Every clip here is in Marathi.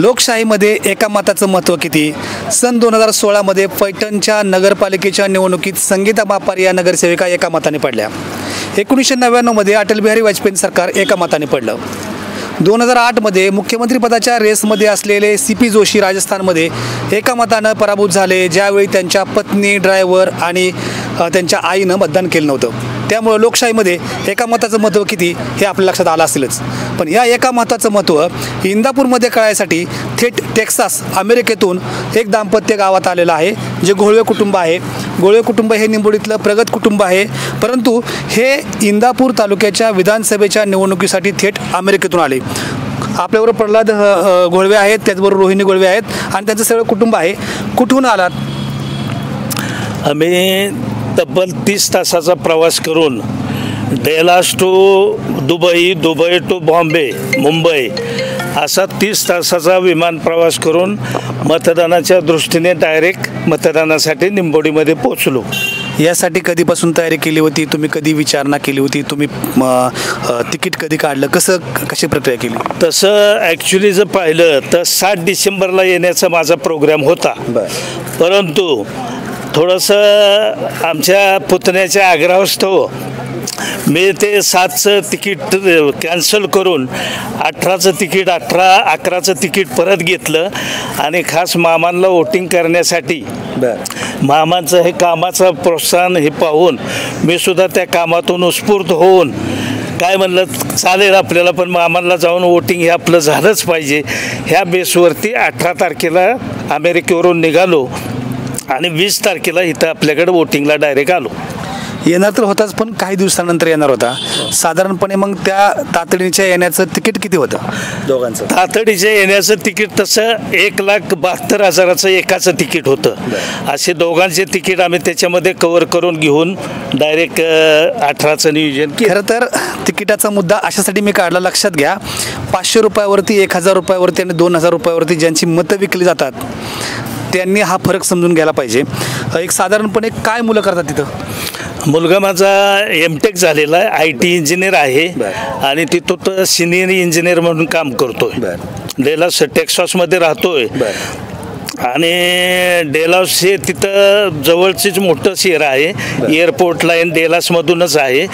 लोकशाहीमध्ये एका मताचं महत्त्व किती? सन 2016 पैठणच्या नगरपालिकेच्या निवडणुकीत संगीता मापार या नगरसेविका एका मताने पडल्या. 1999 अटल बिहारी वाजपेयी सरकार एका मताने पडलं. 2008 मुख्यमंत्रीपदाच्या रेसमध्ये असलेले CP जोशी राजस्थानमध्ये एका मतानं पराभूत झाले, ज्यावेळी त्यांच्या पत्नी, ड्रायव्हर आणि त्यांच्या आईनं मतदान केलं नव्हतं. त्यामुळे लोकशाहीमध्ये एका मताचं महत्त्व किती हे आपल्या लक्षात आलं असेलच. पण या एका मताचं महत्त्व इंदापूरमध्ये कळायसाठी थेट टेक्सास अमेरिकेतून एक दाम्पत्य गावात आलेलं आहे, जे घोळवे कुटुंब आहे. घोळवे कुटुंब हे निंबोडीतलं प्रगत कुटुंब आहे, परंतु हे इंदापूर तालुक्याच्या विधानसभेच्या निवडणुकीसाठी थेट अमेरिकेतून आले. आपल्याबरोबर प्रल्हाद घोळवे आहेत, त्याचबरोबर रोहिणी घोळवे आहेत आणि त्यांचं सगळं कुटुंब आहे. कुठून आलात? आम्ही तब्बल 30 तासाचा प्रवास करून Dallas to Dubai, Dubai to Bombay, Mumbai असा 30 तासाचा विमान प्रवास करून मतदानाच्या दृष्टीने डायरेक्ट मतदानासाठी निंबोडीमध्ये पोचलो. यासाठी कधीपासून तयारी केली होती? तुम्ही कधी विचारणा केली होती? तुम्ही तिकीट कधी काढलं? कशी प्रक्रिया केली? तसं ॲक्च्युली जर पाहिलं तर 7 डिसेंबरला येण्याचा माझा प्रोग्राम होता, परंतु थोडंसं आमच्या पुतण्याच्या आग्रहास्तव मी ते 7चं तिकीट कॅन्सल करून 18चं तिकीट 11चं तिकीट परत घेतलं आणि खास मामांना वोटिंग करण्यासाठी मामांचं हे कामाचं प्रोत्साहन हे पाहून मी सुद्धा त्या कामातून उत्स्फूर्त होऊन काय म्हणलं, चालेल आपल्याला, पण मामांना जाऊन वोटिंग हे आपलं झालंच पाहिजे. ह्या बेसवरती 18 तारखेला अमेरिकेवरून निघालो आणि 20 तारखेला इथं आपल्याकडे वोटिंगला डायरेक्ट आलो. येणार तर होताच, पण काही दिवसानंतर येणार होता. साधारणपणे मग त्या तातडीच्या येण्याचं तिकीट किती होतं दोघांचं? तातडीच्या येण्याचं तिकीट तसं 1,72,000 एकाचं तिकीट होतं. असे दोघांचे तिकीट आम्ही त्याच्यामध्ये कव्हर करून घेऊन डायरेक्ट 18चं नियोजन केलं. खरं तर तिकिटाचा मुद्दा अशासाठी मी काढला, लक्षात घ्या. 500 रुपयावरती, 1,000 रुपयावरती आणि 2,000 रुपयावरती ज्यांची मतं विकली जातात त्यांनी हा फरक समजून घ्यायला पाहिजे. एक साधारणपणे काय मुलं करतात तिथं? मुलगा माझा MTech झालेला आहे, IT इंजिनियर आहे आणि तिथं तो सिनियर इंजिनियर म्हणून काम करतोय. डेलास टेक्सासमध्ये राहतोय आणि डेलास हे तिथं जवळचीच मोठं शहर आहे. एअरपोर्ट लाईन डेलासमधूनच आहे.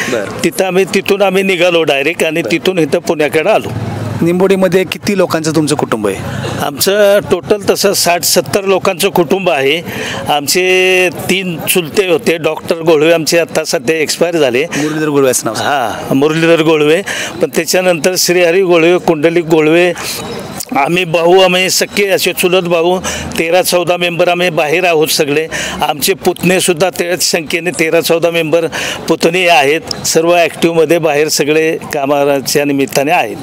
तिथून आम्ही निघालो डायरेक्ट आणि तिथून इथं पुण्याकडे आलो. निंबोडीमध्ये किती लोकांचं तुमचं कुटुंब आहे? आमचं टोटल तसं 60-70 लोकांचं कुटुंब आहे. आमचे 3 चुलते होते. डॉक्टर घोळवे आमचे आता सध्या एक्सपायर झाले. मुरलीधर घोळवे असं नाव? हां, मुरलीधर घोळवे. पण त्याच्यानंतर श्रीहरी घोळवे, कुंडलिक घोळवे, आम्ही सख्खे असे चुलत भाऊ 13-14 मेंबर आम्ही बाहेर आहोत सगळे. आमचे पुतणेसुद्धा त्याच संख्येने 13-14 मेंबर पुतणी आहेत. सर्व ॲक्टिव्हमध्ये बाहेर सगळे कामाच्या निमित्ताने आहेत.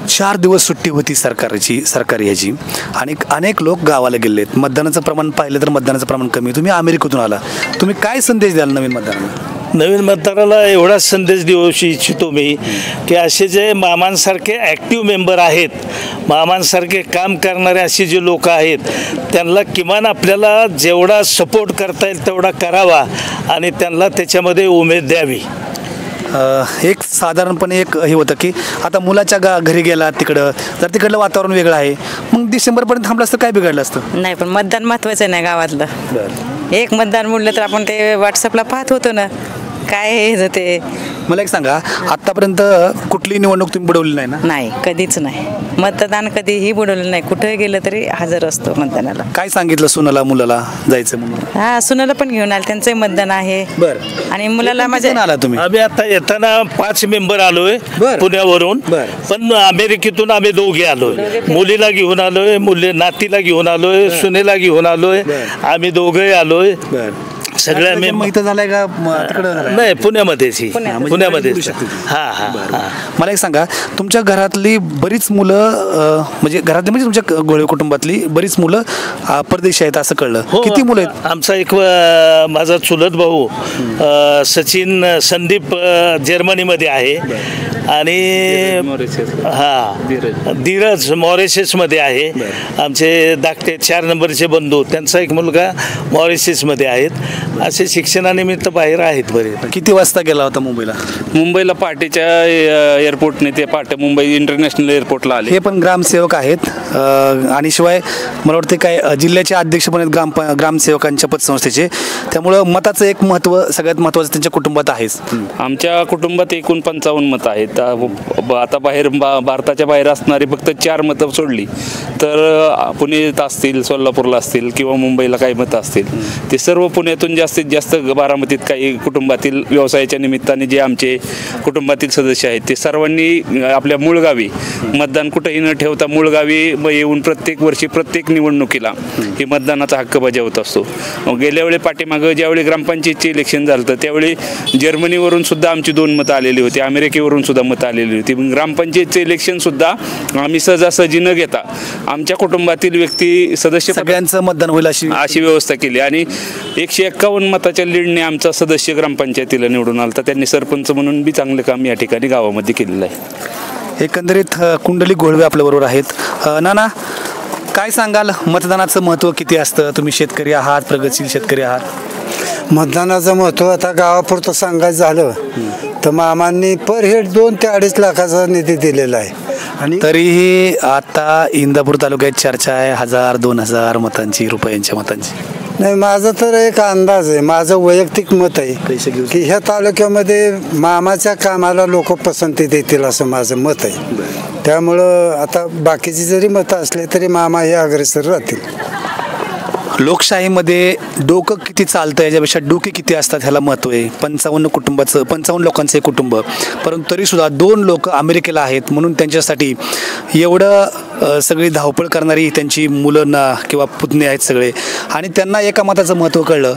4 दिवस सुट्टी होती सरकारी ह्याची आणि अनेक लोक गावाला गेलेत. मतदानाचं प्रमाण पाहिलं तर मतदानाचं प्रमाण कमी. तुम्ही अमेरिकेतून आला, तुम्ही काय संदेश द्याल नवीन मतदारांना? नवीन मतदाराला एवढाच संदेश देऊ इच्छितो मी की असे जे मामांसारखे ॲक्टिव्ह मेंबर आहेत, मामांसारखे काम करणारे असे जे लोक आहेत, त्यांना किमान आपल्याला जेवढा सपोर्ट करता येईल तेवढा करावा आणि त्यांना त्याच्यामध्ये उमेद द्यावी. एक साधारणपणे एक हे होतं की आता मुलाच्या घरी गेला तिकडं, जर तिकडलं वातावरण वेगळं आहे, मग डिसेंबरपर्यंत थांबलं असतं काय बिघडलं असतं? नाही, पण मतदान महत्त्वाचं नाही गावातलं. एक मतदान म्हणलं तर आपण ते व्हॉट्सअपला पाहत होतो ना, काय हे ते. मला एक सांगा, आत्तापर्यंत कुठली निवडणूक तुम्ही बुडवली नाही ना? नाही, कधीच नाही. मतदान कधीही बुडवलं नाही. कुठे गेलं तरी हजर असतो मतदानाला. काय सांगितलं सुनाला मुलाला जायचं म्हणून? हा, सुनाला पण घेऊन आले, त्यांचंही मतदान आहे. बरं. आणि मुलाला माझ्या आला तुम्ही? आम्ही आता येताना 5 मेंबर आलोय पुण्यावरून, पण अमेरिकेतून आम्ही 2 आलोय. मुलीला घेऊन आलोय, नातीला घेऊन आलोय, सुनेला घेऊन आलोय. आम्ही 2 आलोय. सगळ्या माहिती झालंय का तिकडं? नाही, पुण्यामध्येच. मला एक सांगा, तुमच्या घरातली बरीच मुलं म्हणजे घरातली म्हणजे तुमच्या घोळवे कुटुंबातली बरीच मुलं परदेशी आहेत असं कळलं. किती मुलं आहेत? आमचा एक माझा चुलत भाऊ सचिन संदीप जर्मनीमध्ये आहे. आणि धीरज मॉरिशसमध्ये आहे. आमचे धाकटे 4 नंबरचे बंधू, त्यांचा एक मुलगा मॉरिशसमध्ये आहेत. असे शिक्षणानिमित्त बाहेर आहेत बरे. किती वाजता गेला होता मुंबईला? मुंबईला पहाटेच्या एअरपोर्टने ते पहाटे मुंबई इंटरनॅशनल एअरपोर्टला आले. हे पण ग्रामसेवक आहेत आणि शिवाय मला वाटतं काय जिल्ह्याचे अध्यक्ष पण आहेत ग्रामसेवकांच्या पतसंस्थेचे. त्यामुळं मताचं एक महत्त्व सगळ्यात महत्त्वाचं त्यांच्या कुटुंबात आहेच. आमच्या कुटुंबात एकूण 55 मतं आहेत. आता बाहेर भारताच्या बाहेर असणारी फक्त 4 मतं सोडली तर पुण्यात असतील, सोलापूरला असतील किंवा मुंबईला काही मतं असतील, ते सर्व पुण्यातून जास्तीत जास्त बारामतीत काही कुटुंबातील व्यवसायाच्या निमित्ताने जे आमचे कुटुंबातील सदस्य आहेत ते सर्वांनी आपल्या मूळ गावी मतदान कुठेही न ठेवता मूळ गावी येऊन प्रत्येक वर्षी प्रत्येक निवडणुकीला हे मतदानाचा हक्क बजावत असतो. गेल्या वेळी पाठीमागं ज्यावेळी ग्रामपंचायतचे इलेक्शन झालं त्यावेळी जर्मनीवरून सुद्धा आमची 2 मतं आलेली होती, अमेरिकेवरून सुद्धा मतं आलेली होती. ग्रामपंचायतचे इलेक्शन सुद्धा आम्ही सहजासहजी न घेता आमच्या कुटुंबातील व्यक्ती सदस्य सगळ्यांचं मतदान होईल अशी व्यवस्था केली आणि 151 मताच्या लीडने आमचा सदस्य ग्रामपंचायतीला निवडून आला. तर त्यांनी सरपंच म्हणून बी चांगलं काम या ठिकाणी गावामध्ये केलेलं आहे. एकंदरीत कुंडली घोळवे आपल्याबरोबर आहेत. नाना, काय सांगाल, मतदानाचं महत्त्व किती असतं? तुम्ही शेतकरी आहात, प्रगतशील शेतकरी आहात. मतदानाचं महत्त्व आता गावापुरतं सांगायचं झालं तर मामांनी पर हेड 2 ते 2.5 लाखाचा निधी दिलेला आहे. आणि तरीही आता इंदापूर तालुक्यात चर्चा आहे 1000-2000 मतांची, रुपयांच्या मतांची. नाही, माझा तर एक अंदाज आहे, माझं वैयक्तिक मत आहे की ह्या तालुक्यामध्ये मामाच्या कामाला लोक पसंती देतील असं माझं मत आहे. त्यामुळं आता बाकीची जरी मतं असले तरी मामा हे अग्रेसर राहतील. लोकशाहीमध्ये डोकं किती चालतं याच्यापेक्षा डोके किती असतात ह्याला महत्त्व आहे. 55 लोकांचं कुटुंब, परंतु तरीसुद्धा 2 लोक अमेरिकेला आहेत म्हणून त्यांच्यासाठी एवढं सगळी धावपळ करणारी त्यांची मुलं ना किंवा पुतणे आहेत सगळे, आणि त्यांना एका मताचं महत्त्व कळलं.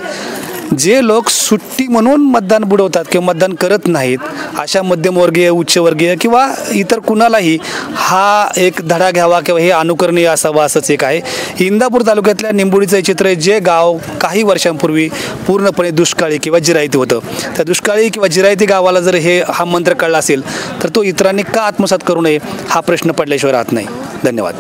जे लोक सुट्टी म्हणून मतदान बुडवतात किंवा मतदान करत नाहीत अशा मध्यमवर्गीय, उच्चवर्गीय किंवा इतर कुणालाही हा एक धडा घ्यावा किंवा हे अनुकरणीय असावं असंच एक आहे. इंदापूर तालुक्यातल्या निंबोडीचं चित्र आहे, जे गाव काही वर्षांपूर्वी पूर्णपणे दुष्काळी किंवा जिरायती होतं. त्या दुष्काळी किंवा जिरायती गावाला जर हा मंत्र कळला असेल तर तो इतरांनी का आत्मसात करू नये हा प्रश्न पडल्याशिवाय राहत नाही. धन्यवाद.